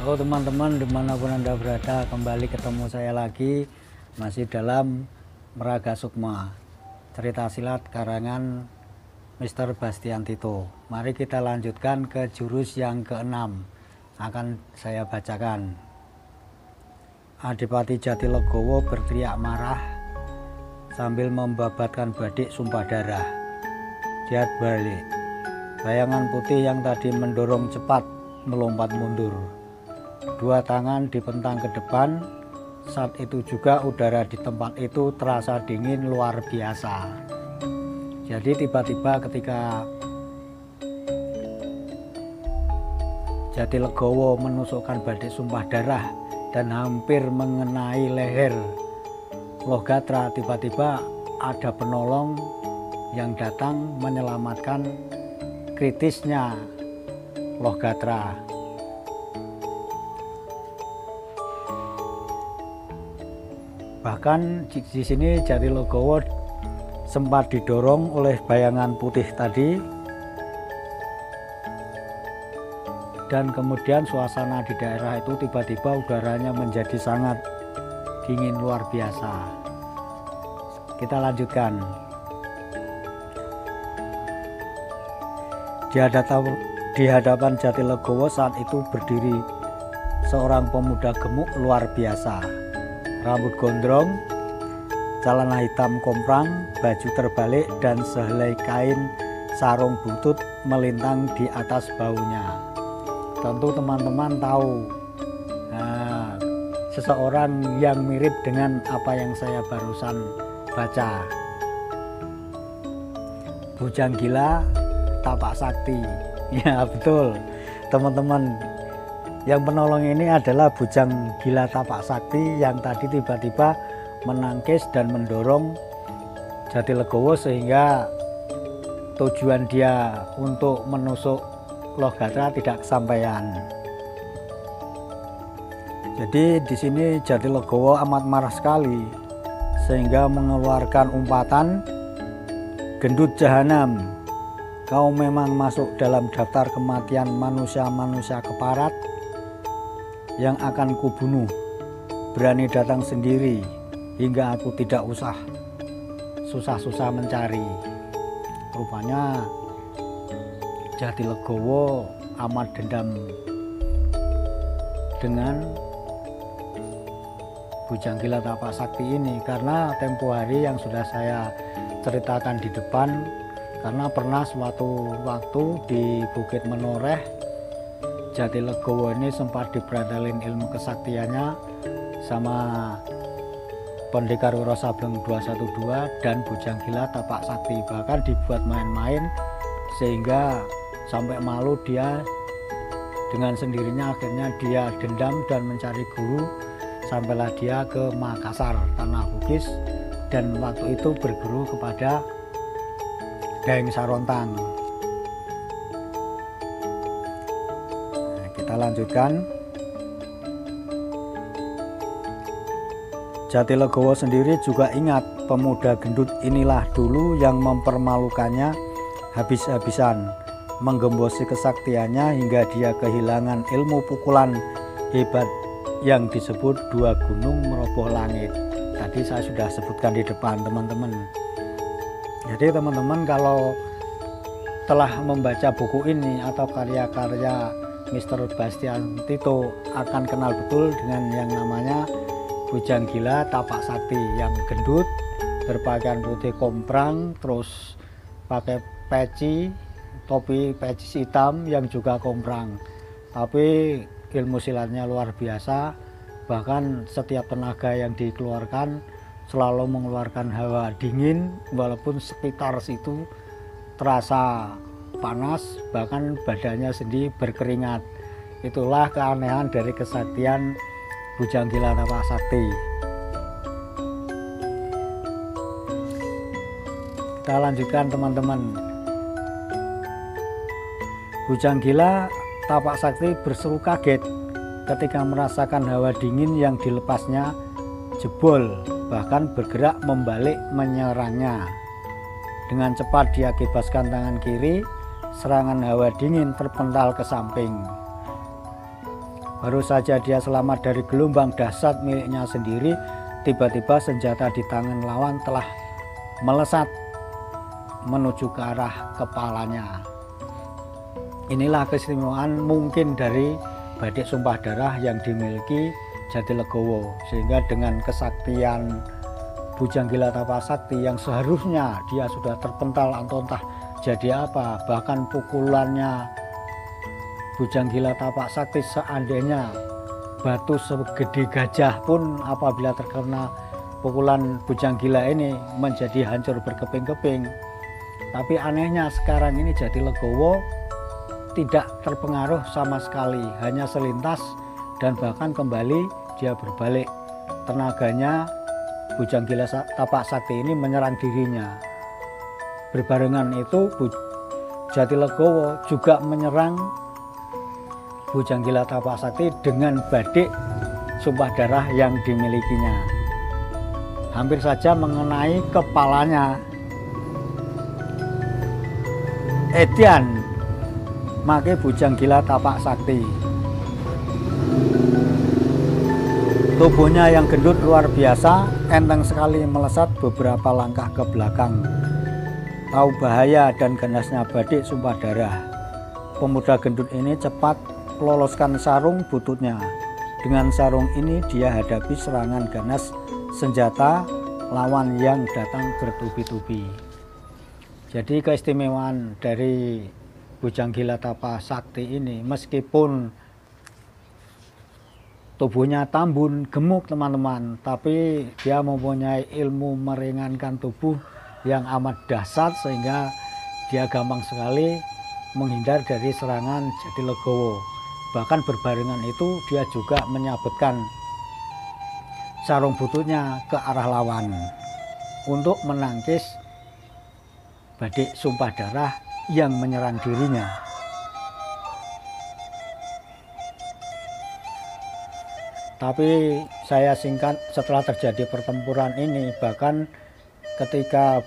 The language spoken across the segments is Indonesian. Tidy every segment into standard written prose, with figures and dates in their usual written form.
Halo teman-teman, dimanapun Anda berada, kembali ketemu saya lagi, masih dalam Meraga Sukma, cerita silat karangan Mr. Bastian Tito. Mari kita lanjutkan ke jurus yang ke-6, akan saya bacakan. Adipati Jatilegowo berteriak marah sambil membabatkan badik sumpah darah. Dia balik. Bayangan putih yang tadi mendorong cepat melompat mundur. Dua tangan dipentang ke depan. Saat itu juga udara di tempat itu terasa dingin luar biasa. Jadi tiba-tiba ketika Jatilegowo menusukkan badik sumpah darah dan hampir mengenai leher Lohgatra, tiba-tiba ada penolong yang datang menyelamatkan kritisnya Lohgatra. Bahkan di sini Jatilegowo sempat didorong oleh bayangan putih tadi, dan kemudian suasana di daerah itu tiba-tiba udaranya menjadi sangat dingin luar biasa. Kita lanjutkan. Di hadapan Jatilegowo saat itu berdiri seorang pemuda gemuk luar biasa. Rambut gondrong, celana hitam komprang, baju terbalik, dan sehelai kain sarung butut melintang di atas baunya. Tentu teman-teman tahu seseorang yang mirip dengan apa yang saya barusan baca. Bujang gila tapak sakti. Ya betul teman-teman. Yang penolong ini adalah bujang gila tapak sakti yang tadi tiba-tiba menangkis dan mendorong Jatilegowo sehingga tujuan dia untuk menusuk Lohgatra tidak kesampaian. Jadi di sini Jatilegowo amat marah sekali sehingga mengeluarkan umpatan, "Gendut jahanam, kau memang masuk dalam daftar kematian manusia-manusia keparat yang akan kubunuh. Berani datang sendiri hingga aku tidak usah susah-susah mencari." Rupanya Jatilegowo amat dendam dengan bujang gila tapak sakti ini, karena tempo hari yang sudah saya ceritakan di depan, karena pernah suatu waktu di Bukit Menoreh Jatilegowo ini sempat diberantalin ilmu kesaktiannya sama Pendekar Wiro Sableng 212 dan bujang gila tapak sakti, bahkan dibuat main-main sehingga sampai malu dia. Dengan sendirinya akhirnya dia dendam dan mencari guru, sampailah dia ke Makassar, tanah Bugis, dan waktu itu berguru kepada Daeng Sarontang. Kita lanjutkan. Jatilegowo sendiri juga ingat pemuda gendut inilah dulu yang mempermalukannya habis-habisan, menggembosi kesaktiannya hingga dia kehilangan ilmu pukulan hebat yang disebut dua gunung meroboh langit. Tadi saya sudah sebutkan di depan teman-teman. Jadi teman-teman kalau telah membaca buku ini atau karya-karya Mr. Bastian Tito akan kenal betul dengan yang namanya bujang gila tapak sakti yang gendut, berpakaian putih komprang, terus pakai peci, topi peci hitam yang juga komprang. Tapi ilmu silatnya luar biasa, bahkan setiap tenaga yang dikeluarkan selalu mengeluarkan hawa dingin, walaupun sekitar situ terasa panas, bahkan badannya sendiri berkeringat. Itulah keanehan dari kesaktian bujang gila tapak sakti. Kita lanjutkan teman-teman. Bujang gila tapak sakti berseru kaget ketika merasakan hawa dingin yang dilepasnya jebol, bahkan bergerak membalik menyerangnya. Dengan cepat dia bebaskan tangan kiri, serangan hawa dingin terpental ke samping. Baru saja dia selamat dari gelombang dahsyat miliknya sendiri, tiba-tiba senjata di tangan lawan telah melesat menuju ke arah kepalanya. Inilah keistimewaan mungkin dari badik sumpah darah yang dimiliki Jatilegowo, sehingga dengan kesaktian Bujanggila Tapasakti yang seharusnya dia sudah terpental atau entah jadi apa, bahkan pukulannya Bujanggila Tapasakti seandainya batu segede gajah pun apabila terkena pukulan Bujanggila ini menjadi hancur berkeping-keping. Tapi anehnya sekarang ini Jatilegowo tidak terpengaruh sama sekali, hanya selintas dan bahkan kembali dia berbalik. Tenaganya Bujanggila Tapasakti ini menyerang dirinya. Berbarengan itu Jatilegowo juga menyerang Bujanggila Tapasakti dengan badik sumpah darah yang dimilikinya. Hampir saja mengenai kepalanya. Edian make Bujanggila Tapasakti. Tubuhnya yang gendut luar biasa, enteng sekali melesat beberapa langkah ke belakang. Tahu bahaya dan ganasnya badik sumpah darah, pemuda gendut ini cepat meloloskan sarung bututnya. Dengan sarung ini dia hadapi serangan ganas senjata lawan yang datang bertubi-tubi. Jadi keistimewaan dari Bujanggila Tapasakti ini, meskipun tubuhnya tambun, gemuk teman-teman, tapi dia mempunyai ilmu meringankan tubuh yang amat dahsyat sehingga dia gampang sekali menghindar dari serangan Jatilegowo. Bahkan berbarengan itu dia juga menyabetkan sarung bututnya ke arah lawan untuk menangkis badik sumpah darah yang menyerang dirinya. Tapi saya singkat, setelah terjadi pertempuran ini, bahkan ketika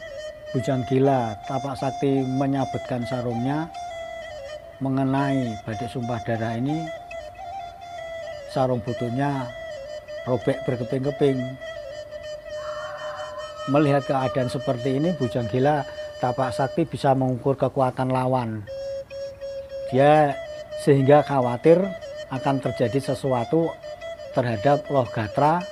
Bujanggila Tapasakti menyabetkan sarungnya mengenai badik sumpah darah ini, sarung bututnya robek berkeping-keping. Melihat keadaan seperti ini, Bujanggila Tapasakti bisa mengukur kekuatan lawan. Dia sehingga khawatir akan terjadi sesuatu terhadap Lohgatra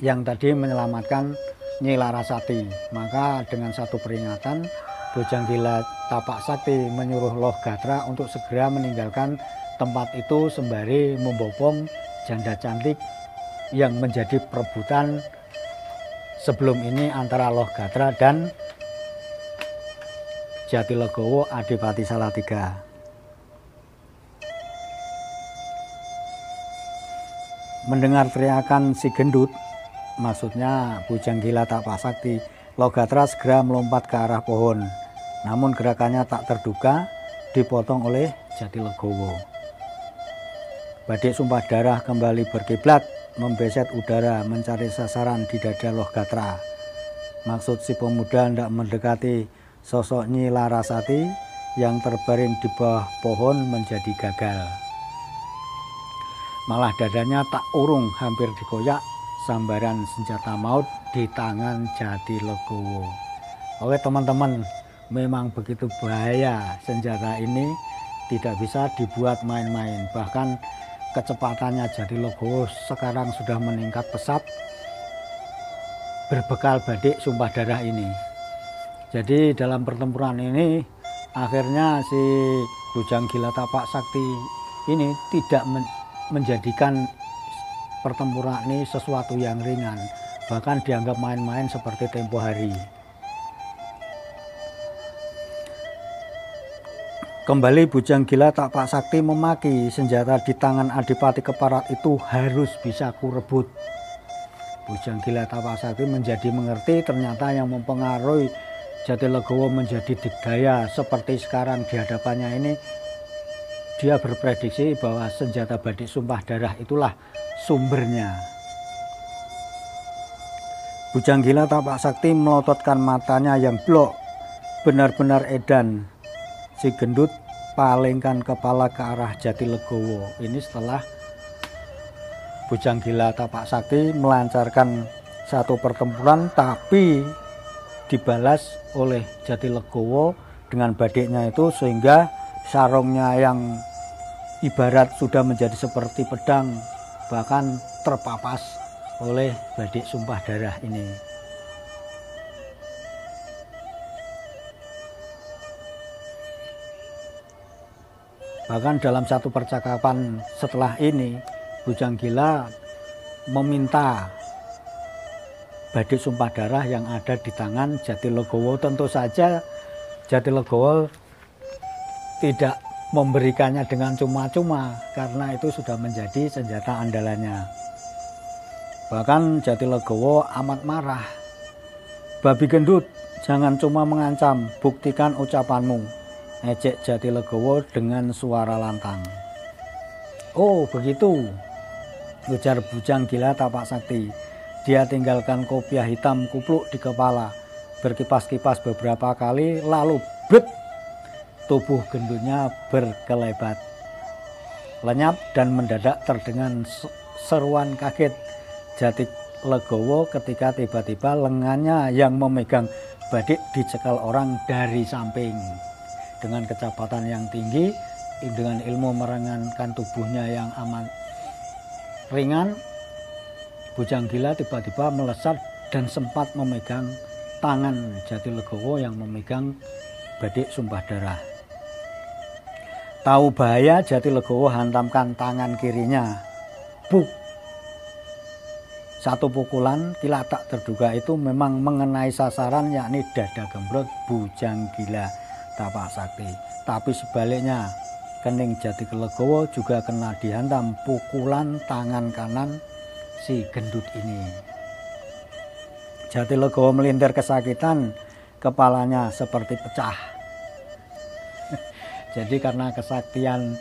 yang tadi menyelamatkan Nyi Larasati. Maka dengan satu peringatan, Bujanggila Tapasakti menyuruh Lohgatra untuk segera meninggalkan tempat itu sembari membopong janda cantik yang menjadi perebutan sebelum ini antara Lohgatra dan Jatilegowo Adipati Salatiga. Mendengar teriakan si gendut, maksudnya Bujanggila Tapasakti, Lohgatra segera melompat ke arah pohon. Namun gerakannya tak terduga dipotong oleh Jatilegowo. Badik sumpah darah kembali berkiblat, membeset udara mencari sasaran di dada Lohgatra. Maksud si pemuda hendak mendekati sosok Nyi Larasati yang terbaring di bawah pohon menjadi gagal. Malah dadanya tak urung hampir dikoyak sambaran senjata maut di tangan Jatilegowo. Oke teman-teman, memang begitu bahaya senjata ini, tidak bisa dibuat main-main. Bahkan kecepatannya Jatilegowo sekarang sudah meningkat pesat berbekal badik sumpah darah ini. Jadi dalam pertempuran ini akhirnya si Bujanggila Tapasakti ini tidak menjadikan pertempuran ini sesuatu yang ringan, bahkan dianggap main-main seperti tempo hari. Kembali Bujanggila Tapasakti memaki, senjata di tangan Adipati Keparat itu harus bisa kurebut. Bujanggila Tapasakti menjadi mengerti ternyata yang mempengaruhi Jatilegowo menjadi dikdaya seperti sekarang di hadapannya ini. Dia berprediksi bahwa senjata badik sumpah darah itulah sumbernya. Bujanggila Tapasakti melototkan matanya yang blok, benar-benar edan. Si gendut palingkan kepala ke arah Jatilegowo. Ini setelah Bujanggila Tapak Sakti melancarkan satu pertempuran, tapi dibalas oleh Jatilegowo dengan badiknya itu, sehingga sarungnya yang ibarat sudah menjadi seperti pedang bahkan terpapas oleh badik sumpah darah ini. Bahkan dalam satu percakapan setelah ini, Bujanggila meminta badik sumpah darah yang ada di tangan Jatilegowo. Tentu saja Jatilegowo tidak memberikannya dengan cuma-cuma, karena itu sudah menjadi senjata andalannya. Bahkan Jatilegowo amat marah. "Babi gendut, jangan cuma mengancam, buktikan ucapanmu," ejek Jatilegowo dengan suara lantang. "Oh begitu," ujar Bujanggila Tapak Sakti. Dia tinggalkan kopiah hitam kupluk di kepala, berkipas-kipas beberapa kali, lalu bret, tubuh gendutnya berkelebat, lenyap, dan mendadak terdengar seruan kaget Jatilegowo ketika tiba-tiba lengannya yang memegang badik dicekal orang dari samping. Dengan kecepatan yang tinggi, dengan ilmu meringankan tubuhnya yang amat ringan, Bujanggila tiba-tiba melesat dan sempat memegang tangan Jatilegowo yang memegang badik sumpah darah. Tahu bahaya, Jatilegowo hantamkan tangan kirinya. Buk! Satu pukulan kilat tak terduga itu memang mengenai sasaran, yakni dada gembrot Bujanggila Tapak Sakti. Tapi sebaliknya, kening Jatilegowo juga kena dihantam pukulan tangan kanan si gendut ini. Jatilegowo melintir kesakitan, kepalanya seperti pecah. Jadi karena kesaktian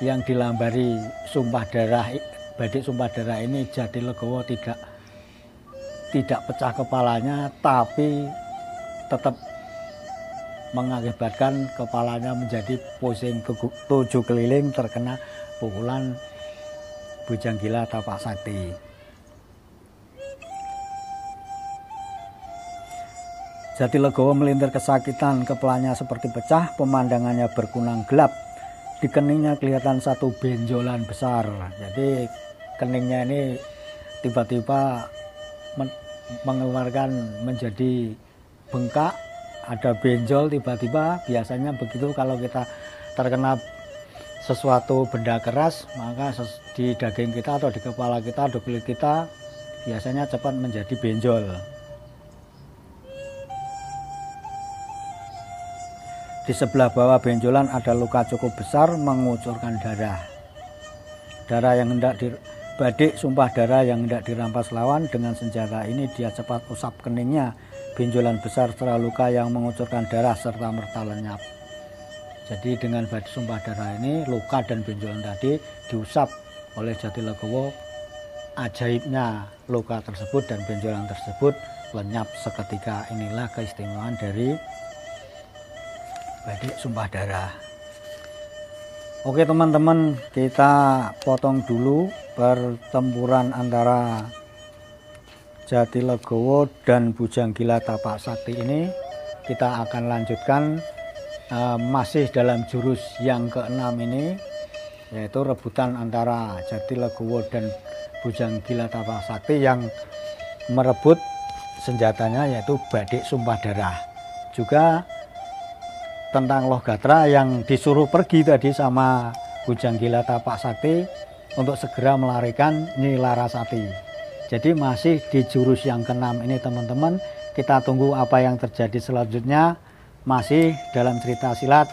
yang dilambari sumpah darah, badik sumpah darah ini, Jatilegowo tidak pecah kepalanya, tapi tetap mengakibatkan kepalanya menjadi pusing 7 keliling terkena pukulan Bujanggila Tapak Sakti. Jatilegowo melintir kesakitan, kepalanya seperti pecah, pemandangannya berkunang gelap. Di keningnya kelihatan satu benjolan besar. Jadi keningnya ini tiba-tiba mengeluarkan menjadi bengkak, ada benjol tiba-tiba. Biasanya begitu kalau kita terkena sesuatu benda keras, maka di daging kita atau di kepala kita, di kulit kita biasanya cepat menjadi benjol. Di sebelah bawah benjolan ada luka cukup besar mengucurkan darah. Badik sumpah darah yang hendak dirampas lawan. Dengan senjata ini dia cepat usap keningnya. Benjolan besar setelah luka yang mengucurkan darah serta merta lenyap. Jadi dengan badik sumpah darah ini, luka dan benjolan tadi diusap oleh Jatilegowo. Ajaibnya luka tersebut dan benjolan tersebut lenyap seketika. Inilah keistimewaan dari badik sumpah darah. Oke teman-teman, kita potong dulu pertempuran antara Jatilegowo dan Bujanggila Tapak Sakti ini. Kita akan lanjutkan masih dalam jurus yang ke-6 ini, yaitu rebutan antara Jatilegowo dan Bujanggila Tapak Sakti yang merebut senjatanya yaitu badik sumpah darah. Juga tentang Loh Gatra yang disuruh pergi tadi sama Bujanggila Tapak Sakti untuk segera melarikan Nyi Larasati. Jadi masih di jurus yang ke-6 ini teman-teman. Kita tunggu apa yang terjadi selanjutnya. Masih dalam cerita silat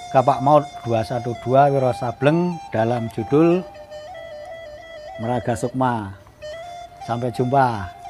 Kapak Maut 212 Wiro Sableng dalam judul Meraga Sukma. Sampai jumpa.